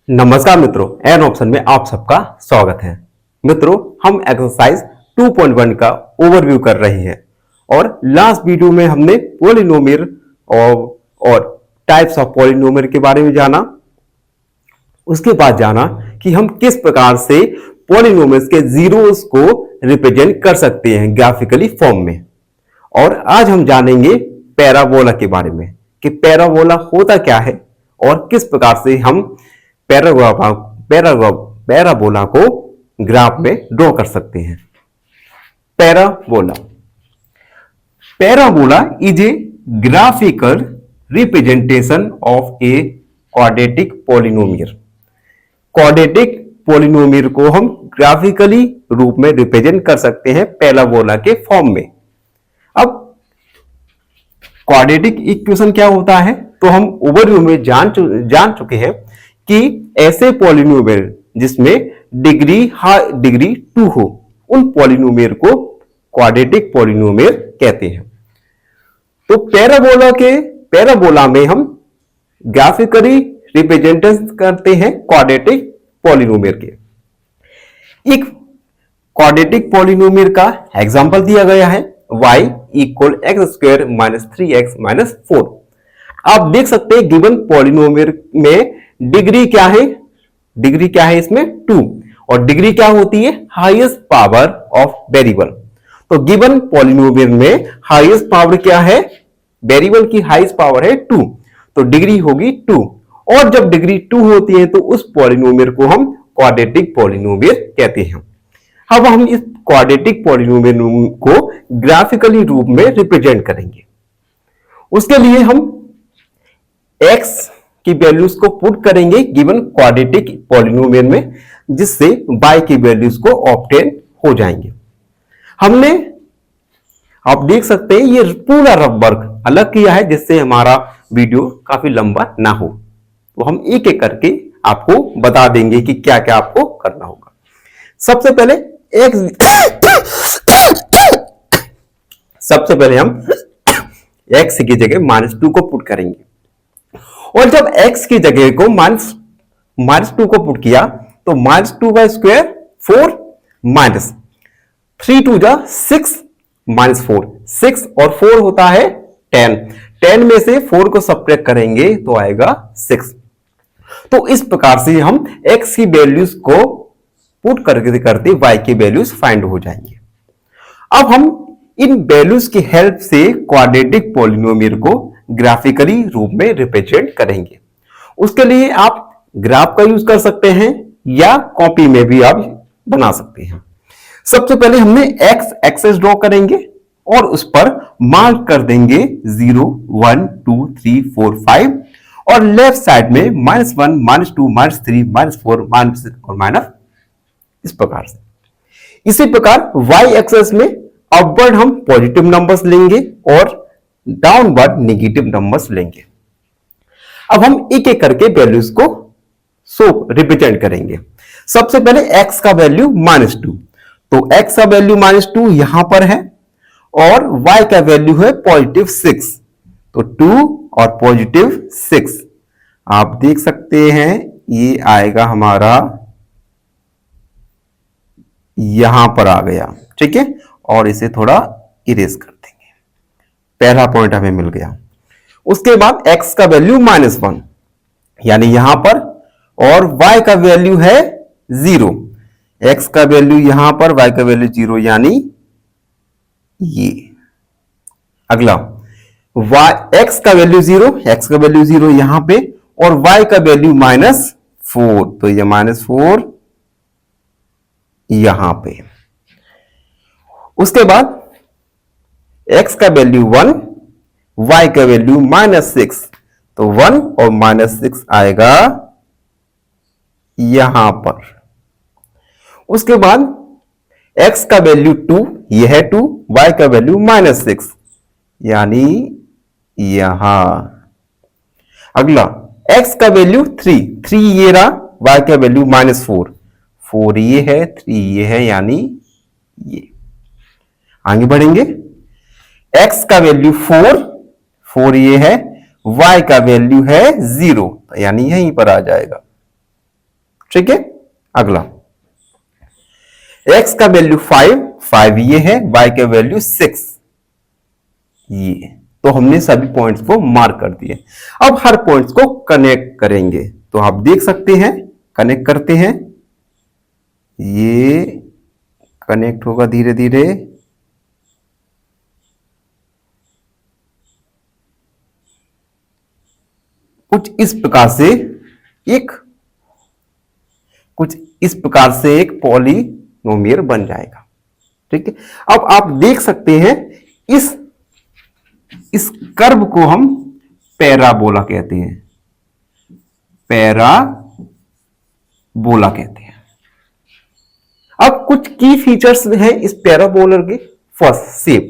नमस्कार मित्रों, an option में आप सबका स्वागत है। मित्रों, हम एक्सरसाइज 2.1 का ओवरव्यू कर रहे हैं और लास्ट वीडियो में हमने पॉलिनोमियल और टाइप्स ऑफ पॉलिनोमियल के बारे में जाना। उसके बाद जाना कि हम किस प्रकार से पॉलिनोमियल्स के जीरोस को रिप्रेजेंट कर सकते हैं ग्राफिकली फॉर्म में। और आज हम जानेंगे पैराबोला के बारे में कि पैराबोला होता क्या है और किस प्रकार से हम पैराबोला को ग्राफ में ड्रॉ कर सकते हैं। Parabola parabola is a graphical representation of a quadratic polynomial. Quadratic polynomial को हम ग्राफिकली रूप में रिप्रेजेंट कर सकते हैं पैराबोला के फॉर्म में। अब क्वाड्रेटिक इक्वेशन क्या होता है तो हम ओवरव्यू में जान चुके हैं कि ऐसे पॉलिनोमियल जिसमें डिग्री 2 हो, उन पॉलिनोमियल को क्वाड्रेटिक पॉलिनोमियल कहते हैं। तो पैराबोला में हम ग्राफिकली रिप्रेजेंटेशन करते हैं क्वाड्रेटिक पॉलिनोमियल के। एक क्वाड्रेटिक पॉलिनोमियल का एग्जांपल दिया गया है y इक्वल x² - 3x - 4। आप देख सकते हैं गिवन पॉलिनोमियल में डिग्री क्या है इसमें 2, और डिग्री क्या होती है हाईएस्ट पावर ऑफ वेरिएबल। तो गिवन पॉलिनोमियल में हाईएस्ट पावर क्या है, वेरिएबल की हाईएस्ट पावर है 2, तो डिग्री होगी 2। और जब डिग्री 2 होती है तो उस पॉलिनोमियल को हम क्वाड्रेटिक पॉलिनोमियल कहते हैं। अब हम इस क्वाड्रेटिक पॉलिनोमियल को ग्राफिकली रूप में रिप्रेजेंट करेंगे। उसके लिए हम x की वैल्यूज को पुट करेंगे गिवन क्वाड्रेटिक पॉलिनोमियल में, जिससे y की वैल्यूज को ऑब्टेन हो जाएंगे। हमने आप देख सकते हैं ये पूरा रफ वर्क अलग किया है जिससे हमारा वीडियो काफी लंबा ना हो। तो हम एक एक करके आपको बता देंगे कि क्या क्या आपको करना होगा। सबसे पहले हम x की जगह -2 को पुट करेंगे, और जब x की जगह को -2 को पुट किया तो -2 का स्क्वायर 4 माइनस 3 2 जा 6 -4, 6 और 4 होता है 10। 10 में से 4 को सब्ट्रैक्ट करेंगे तो आएगा 6। तो इस प्रकार से हम x की वैल्यूज को पुट करते y की वैल्यूज फाइंड हो जाएंगे। अब हम इन वैल्यूज की हेल्प से क्वाड्रेटिक पॉलिनोमियल को ग्राफिकली रूप में रिप्रेजेंट करेंगे। उसके लिए आप ग्राफ का यूज कर सकते हैं या कॉपी में भी आप बना सकते हैं। सबसे पहले हमने x एक्सेस ड्रॉ करेंगे और उस पर मार्क कर देंगे 0 1 2 3 4 5, और लेफ्ट साइड में -1 -2 -3 -4 -6 और माइनस, इस प्रकार से। इसी प्रकार y एक्सेस में अपवर्ड हम पॉजिटिव नंबर्स लेंगे और डाउनवर्ड नेगेटिव नंबर्स लेंगे। अब हम एक एक करके वैल्यूज को रिप्रेजेंट करेंगे। सबसे पहले x का वैल्यू -2, तो x का वैल्यू -2 यहां पर है, और y का वैल्यू है +6, तो 2 और +6 आप देख सकते हैं ये आएगा हमारा, यहां पर आ गया, ठीक है। और इसे थोड़ा इरेज कर देंगे, पहला पॉइंट हमें मिल गया। उसके बाद x का वैल्यू -1 यानी यहां पर, और y का वैल्यू है 0, x का वैल्यू यहां पर, y का वैल्यू 0 यानी ये। अगला x का वैल्यू 0, x का वैल्यू 0 यहां पे, और y का वैल्यू -4, तो ये -4 यहां पे। उसके बाद x का वैल्यू 1, y का वैल्यू -6, तो 1 और -6 आएगा यहां पर। उसके बाद x का वैल्यू 2, यह है 2, y का वैल्यू -6 यानी यहां। अगला x का वैल्यू 3 ये रहा, y का वैल्यू -4 ये है, 3 ये है यानी ये। आगे बढ़ेंगे, x का वैल्यू 4 ये है, y का वैल्यू है 0 यानी यहीं पर आ जाएगा। ठीक है। अगला x का वैल्यू 5 ये है, y का वैल्यू 6 ये। तो हमने सभी पॉइंट्स को मार्क कर दिए। अब हर पॉइंट्स को कनेक्ट करेंगे। तो आप देख सकते हैं, कनेक्ट करते हैं, ये कनेक्ट होगा धीरे धीरे। कुछ इस प्रकार से एक पॉलिनोमियल बन जाएगा। ठीक है। अब आप देख सकते हैं इस कर्व को हम पैराबोला कहते हैं, पैराबोला कहते हैं। अब कुछ की फीचर्स हैं इस पैराबोला के। First, shape.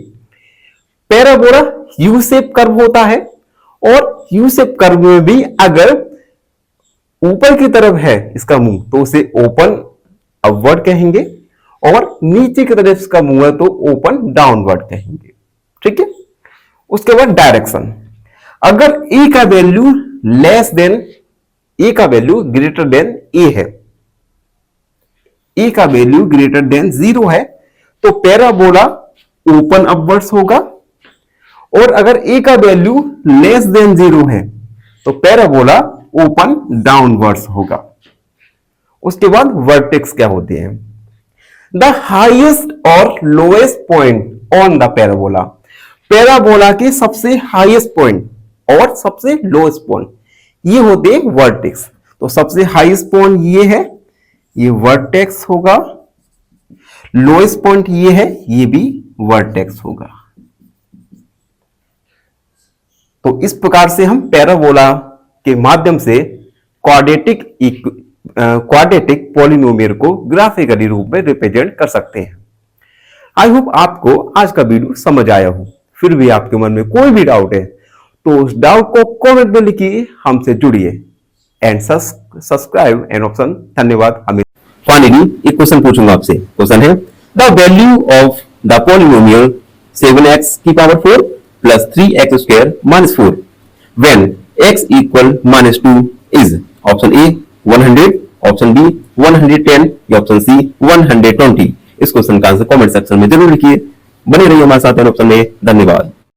Parabola U shape curve होता है, और यू शेप कर्व में भी अगर ऊपर की तरफ है इसका मुंह तो उसे ओपन अपवर्ड कहेंगे, और नीचे की तरफ इसका मुंह है तो ओपन डाउनवर्ड कहेंगे। ठीक है। उसके बाद डायरेक्शन। अगर ए का वैल्यू लेस देन, ए का वैल्यू ग्रेटर देन ए है, ए का वैल्यू ग्रेटर देन 0 है, तो पैराबोला ओपन अपवर्ड्स होगा। और अगर ए का वैल्यू लेस देन 0 है तो पैराबोला ओपन डाउनवर्ड्स होगा। उसके बाद वर्टेक्स क्या होते हैं? द हाईएस्ट और lowest point on the parabola. Parabola के सबसे हाईएस्ट पॉइंट और सबसे लोएस्ट पॉइंट ये होते हैं वर्टेक्स। तो सबसे हाईएस्ट पॉइंट ये है, ये वर्टेक्स होगा। लोएस्ट पॉइंट ये है, ये भी वर्टेक्स होगा। तो इस प्रकार से हम पैराबोला के माध्यम से क्वाड्रेटिक पॉलिनोमियल को ग्राफिकली रूप में रिप्रेजेंट कर सकते हैं। आई होप आपको आज का वीडियो समझ आया हो। फिर भी आपके मन में कोई भी डाउट है तो उस डाउट को कमेंट में लिखिए, हमसे जुड़िए एंड सब्सक्राइब एंड ऑप्शन। धन्यवाद। हमें फाइनली एक क्वेश्चन पूछूंगा आपसे। क्वेश्चन है the value of the polynomial 7x की power 4 plus 3x square minus 4 when x equal minus 2 is. Option A 100, option B 110 या ऑप्शन सी 120। इस क्वेश्चन का आंसर कमेंट सेक्शन में जरूर लिखिए। बने रहिए हमारे साथ ऑप्शन में। धन्यवाद।